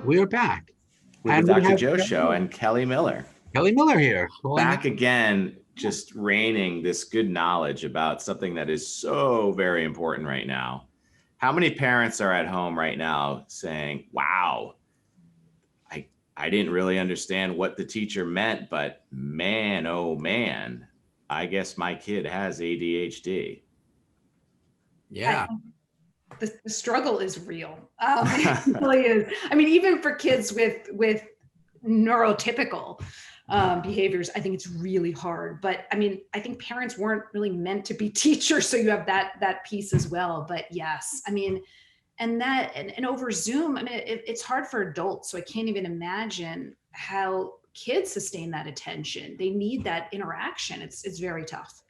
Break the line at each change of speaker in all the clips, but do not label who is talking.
We are back.
With the
And we
Dr.
have
Joe Show and Kelli Miller.
Kelli Miller here.
Back again, just raining this good knowledge about something that is so very important right now. How many parents are at home right now saying, wow, I didn't really understand what the teacher meant, but man, oh man, I guess my kid has ADHD.
Yeah.
The struggle is real. It really is. I mean, even for kids with neurotypical behaviors, I think it's really hard. But I mean, I think parents weren't really meant to be teachers, so you have that piece as well. But yes, I mean, and over Zoom, I mean, it's hard for adults, so I can't even imagine how kids sustain that attention. They need that interaction. It's very tough.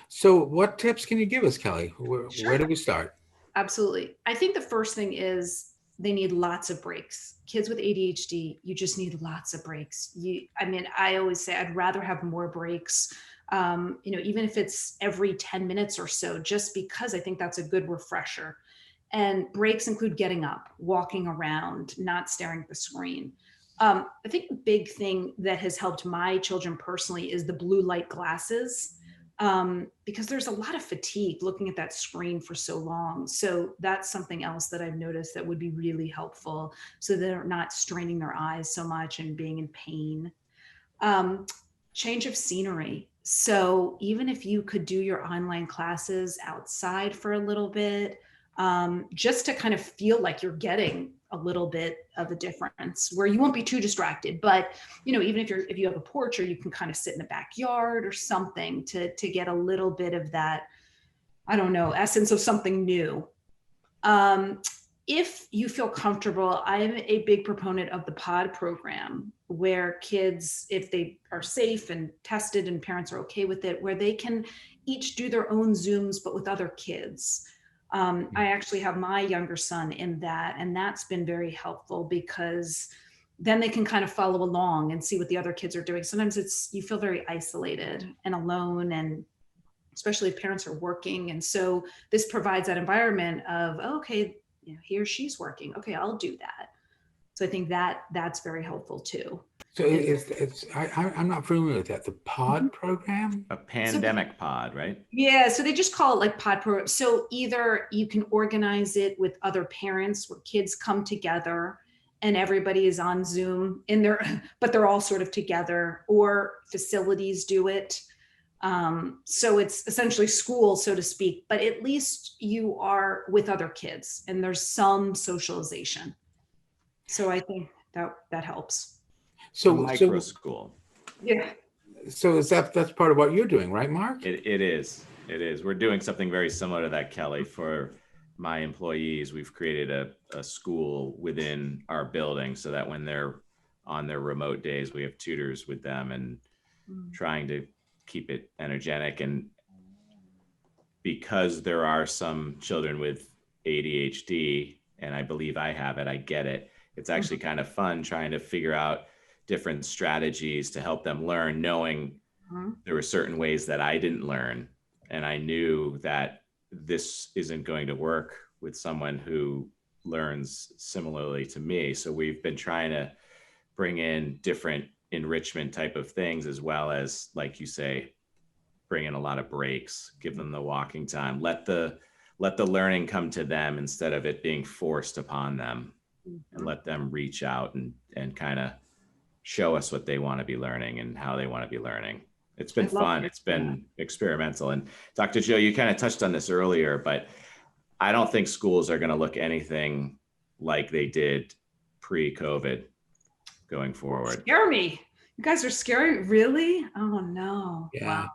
So what tips can you give us, Kelli?
Sure.
Where do we start?
Absolutely. I think the first thing is they need lots of breaks. Kids with ADHD, you just need lots of breaks. I mean, I always say I'd rather have more breaks, even if it's every 10 minutes or so, just because I think that's a good refresher. And breaks include getting up, walking around, not staring at the screen. I think the big thing that has helped my children personally is the blue light glasses, because there's a lot of fatigue looking at that screen for so long. So that's something else that I've noticed that would be really helpful, so they're not straining their eyes so much and being in pain. Um, Change of scenery. So even if you could do your online classes outside for a little bit, just to kind of feel like you're getting a little bit of a difference where you won't be too distracted. But even if you have a porch, or you can kind of sit in the backyard or something to get a little bit of that, I don't know, essence of something new. If you feel comfortable, I'm a big proponent of the pod program, where kids, if they are safe and tested and parents are okay with it, where they can each do their own Zooms, but with other kids. I actually have my younger son in that, and that's been very helpful, because then they can kind of follow along and see what the other kids are doing. Sometimes you feel very isolated and alone, and especially if parents are working. And so this provides that environment of, oh, okay, he or she's working. Okay, I'll do that. So I think that's very helpful too.
So I'm not familiar with that. The pod program?
A pandemic pod, right?
Yeah, so they just call it like pod program. So either you can organize it with other parents, where kids come together and everybody is on Zoom in there, but they're all sort of together, or facilities do it. So it's essentially school, so to speak, but at least you are with other kids and there's some socialization. So I think that helps.
So Microschool.
Yeah.
So that's part of what you're doing, right, Mark?
It is. We're doing something very similar to that, Kelli. For my employees, we've created a school within our building, so that when they're on their remote days, we have tutors with them, and trying to keep it energetic. And because there are some children with ADHD, and I believe I have it, I get it. It's actually kind of fun trying to figure out different strategies to help them learn, knowing there were certain ways that I didn't learn. And I knew that this isn't going to work with someone who learns similarly to me. So we've been trying to bring in different enrichment type of things, as well as, like you say, bring in a lot of breaks, give them the walking time, let the learning come to them instead of it being forced upon them, and let them reach out and kind of show us what they want to be learning and how they want to be learning. It's been fun. It's been experimental. And Dr. Joe, you kind of touched on this earlier, but I don't think schools are going to look anything like they did pre-COVID going forward.
Scare me. You guys are scary. Really? Oh no.
Yeah.
Wow.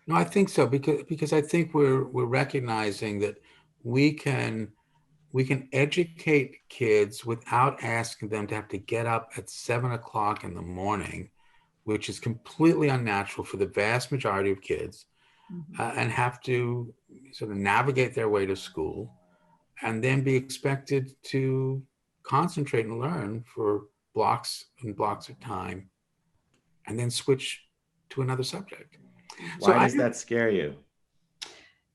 No, I think so, because I think we're recognizing that we can educate kids without asking them to have to get up at 7 o'clock in the morning, which is completely unnatural for the vast majority of kids, and have to sort of navigate their way to school, and then be expected to concentrate and learn for blocks and blocks of time, and then switch to another subject.
Why does that scare you?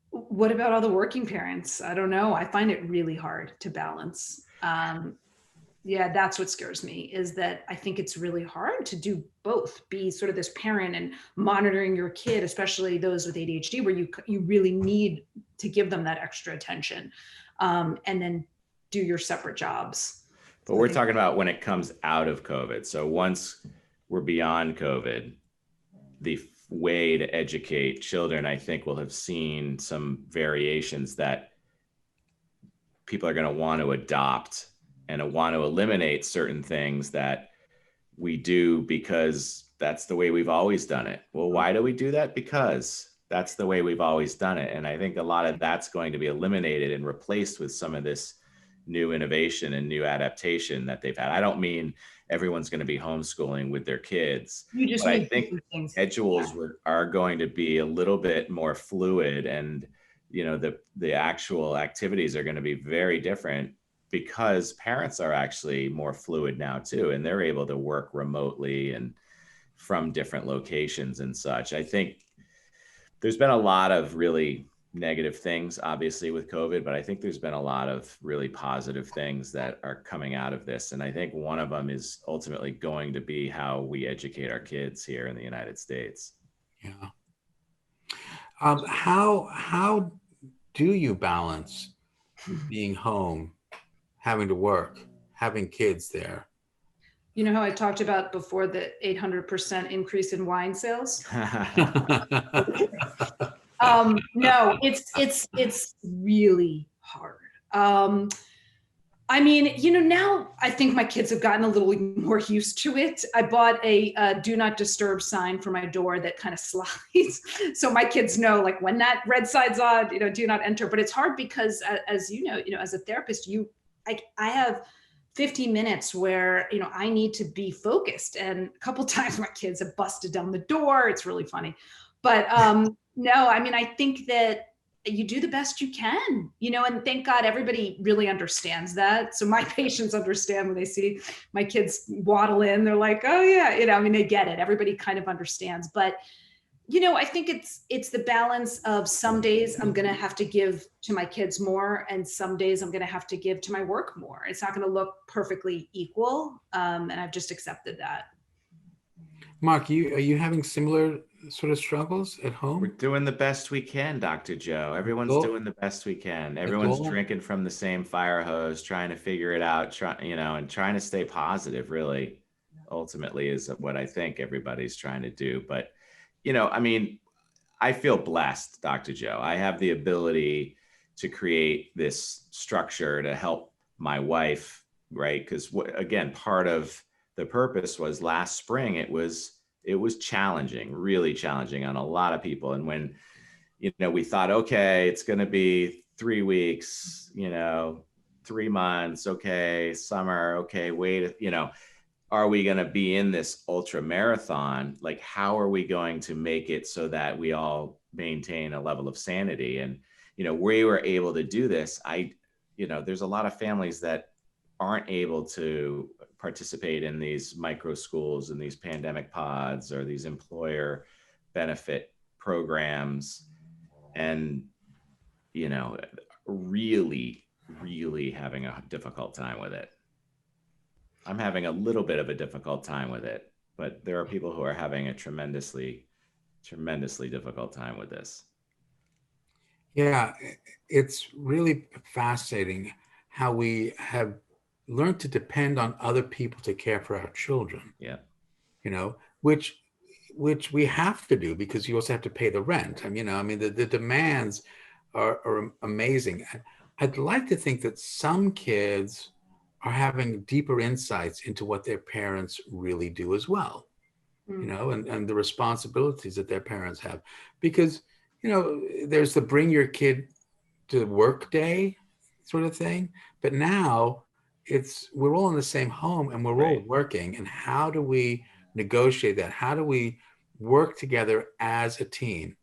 What about all the working parents? I don't know. I find it really hard to balance. Yeah, that's what scares me, is that I think it's really hard to do both, be sort of this parent and monitoring your kid, especially those with ADHD, where you really need to give them that extra attention, and then do your separate jobs.
But
So I
we're
think,
talking about when it comes out of COVID. So once we're beyond COVID, the way to educate children, I think, will have seen some variations that people are going to want to adopt and want to eliminate certain things that we do because that's the way we've always done it. Well, why do we do that? Because that's the way we've always done it. And I think a lot of that's going to be eliminated and replaced with some of this new innovation and new adaptation that they've had. I don't mean everyone's going to be homeschooling with their kids,
you just
but I
need
think
different things.
eduals are going to be a little bit more fluid, and the actual activities are going to be very different because parents are actually more fluid now too, and they're able to work remotely and from different locations and such. I think there's been a lot of really negative things, obviously, with COVID, but I think there's been a lot of really positive things that are coming out of this. And I think one of them is ultimately going to be how we educate our kids here in the United States.
Yeah. How do you balance being home, having to work, having kids there?
You know how I talked about before the 800% increase in wine sales? No, it's really hard. I mean, now I think my kids have gotten a little more used to it. I bought a do not disturb sign for my door that kind of slides. So my kids know, like, when that red sign's on, do not enter. But it's hard because as as a therapist, I have 15 minutes where, I need to be focused. And a couple times my kids have busted down the door. It's really funny. But no, I mean, I think that you do the best you can, and thank God everybody really understands that. So my patients understand when they see my kids waddle in, they're like, oh yeah, I mean, they get it. Everybody kind of understands. But, I think it's the balance of some days I'm going to have to give to my kids more, and some days I'm going to have to give to my work more. It's not going to look perfectly equal. And I've just accepted that.
Mark, are you having similar sort of struggles at
We're
home?
doing the best we can, Dr. Joe. Everyone's
Goal,
doing the best we can.
a
Everyone's
goal?
drinking from the same fire hose, trying to figure it out, and trying to stay positive, really, ultimately, is what I think everybody's trying to do. But, I mean, I feel blessed, Dr. Joe. I have the ability to create this structure to help my wife, right? Because again, part of the purpose was last spring, it was challenging, really challenging on a lot of people. And when, we thought, okay, it's going to be 3 weeks, 3 months, okay, summer, okay, wait, are we going to be in this ultra marathon? Like, how are we going to make it so that we all maintain a level of sanity? And, we were able to do this. There's a lot of families that aren't able to participate in these micro schools and these pandemic pods or these employer benefit programs. And, really, really having a difficult time with it. I'm having a little bit of a difficult time with it, but there are people who are having a tremendously, tremendously difficult time with this.
Yeah, it's really fascinating how we have learned to depend on other people to care for our children,
Yeah.
Which we have to do because you also have to pay the rent. I mean, the demands are amazing. I'd like to think that some kids are having deeper insights into what their parents really do as well, and the responsibilities that their parents have. Because, there's the bring your kid to work day sort of thing. But now we're all in the same home and we're all
Right.
working. And how do we negotiate that? How do we work together as a team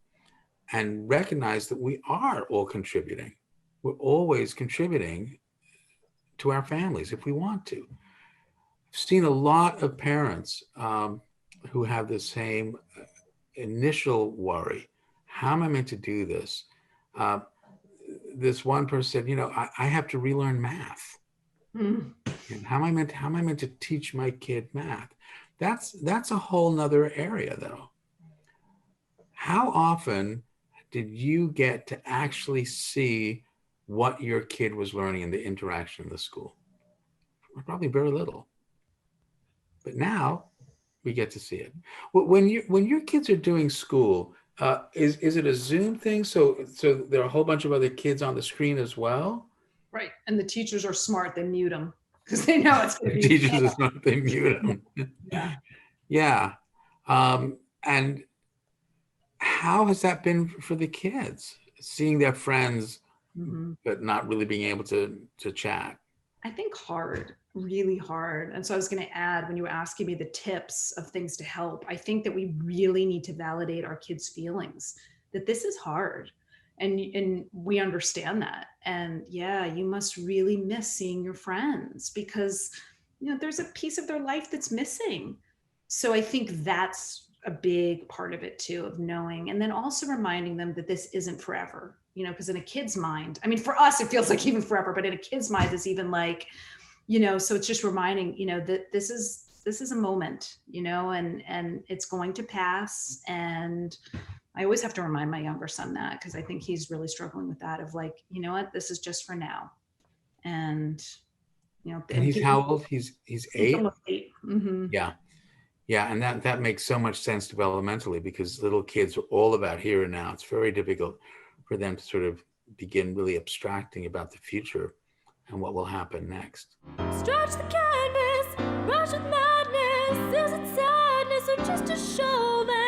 and recognize that we are all contributing? We're always contributing to our families if we want to. I've seen a lot of parents who have the same initial worry. How am I meant to do this? Uh, this one person said, I have to relearn math.
Mm.
And how am I meant to teach my kid math? That's a whole nother area though. How often did you get to actually see what your kid was learning in the interaction in the school? Probably very little. But now we get to see it. When your kids are doing school, is it a Zoom thing? So there are a whole bunch of other kids on the screen as well.
Right. And the teachers are smart. They mute them because they know it's going to be
Teachers is not, they mute them.
Yeah.
Yeah. And how has that been for the kids, seeing their friends, but not really being able to chat?
I think hard, really hard. And so I was going to add, when you were asking me the tips of things to help, I think that we really need to validate our kids' feelings, that this is hard. And we understand that. And yeah, you must really miss seeing your friends because, there's a piece of their life that's missing. So I think that's a big part of it too, of knowing, and then also reminding them that this isn't forever, because in a kid's mind, I mean, for us, it feels like even forever, but in a kid's mind, it's even like, so it's just reminding, that this is a moment, and it's going to pass. And I always have to remind my younger son that, because I think he's really struggling with that of like, you know what, this is just for now. And,
and he's how old? He's 8?
Almost 8. Mm-hmm.
Yeah. Yeah. And that makes so much sense developmentally, because little kids are all about here and now. It's very difficult for them to sort of begin really abstracting about the future and what will happen next.
Stretch the kindness, rush with madness. Is it sadness or just a show that